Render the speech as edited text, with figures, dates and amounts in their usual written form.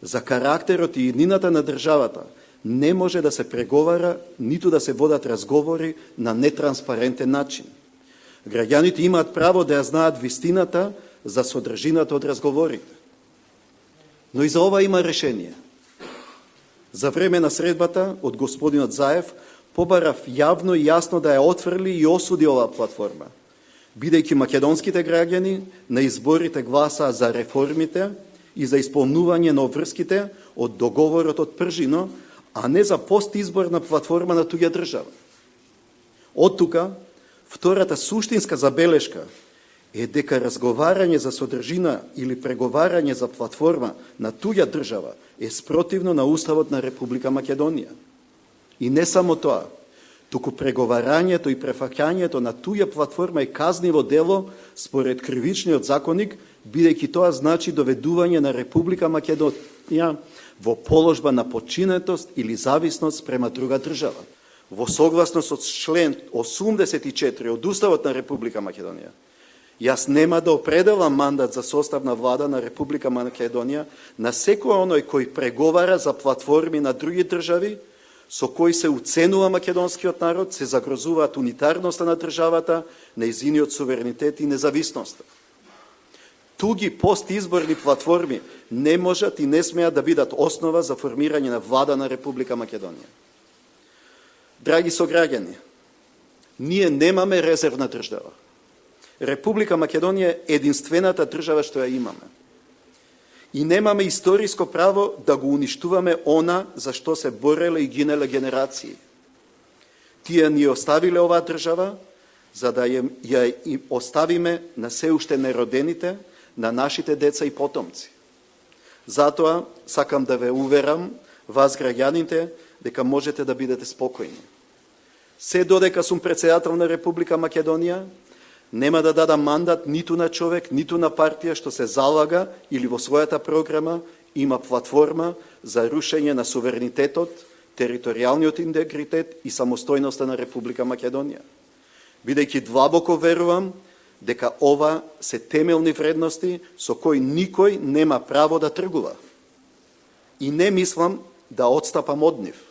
За карактерот и иднината на државата не може да се преговара, ниту да се водат разговори на нетранспарентен начин. Граѓаните имаат право да ја знаат вистината за содржината од разговорите. Но и за ова има решение. За време на средбата од господинот Заев побарав јавно и јасно да ја отфрли и осуди оваа платформа, бидејќи македонските граѓани на изборите гласаа за реформите и за исполнување на обврските од договорот од Пржино, а не за постизборна платформа на туѓа држава. Од тука, втората суштинска забелешка е дека разговарање за содржина или преговарање за платформа на туѓа држава е спротивно на Уставот на Република Македонија. И не само тоа, туку преговарањето и префаќањето на туѓа платформа е казниво дело според кривичниот законник, бидејќи тоа значи доведување на Република Македонија во положба на подчинетост или зависност према друга држава. Во согласност со член 84 од Уставот на Република Македонија, јас нема да определам мандат за состав на влада на Република Македонија на секој оној кој преговара за платформи на други држави, со кои се уценува македонскиот народ, се загрозуваат унитарноста на државата, нејзиниот суверенитет и независноста. Туги постизборни платформи не можат и не смеат да бидат основа за формирање на влада на Република Македонија. Драги сограѓани, ние немаме резервна држава. Република Македонија е единствената држава што ја имаме. И немаме историско право да го уништуваме она за што се бореле и гинеле генерации. Тие ни оставиле оваа држава, за да ја оставиме на се уште неродените, на нашите деца и потомци. Затоа сакам да ве уверам, вас граѓаните, дека можете да бидете спокојни. Се додека сум председател на Република Македонија, нема да дадам мандат ниту на човек, ниту на партија што се залага или во својата програма има платформа за рушење на суверенитетот, територијалниот интегритет и самостојноста на Република Македонија. Бидејќи длабоко верувам дека ова се темелни вредности со кои никој нема право да тргува. И не мислам да отстапам од нив.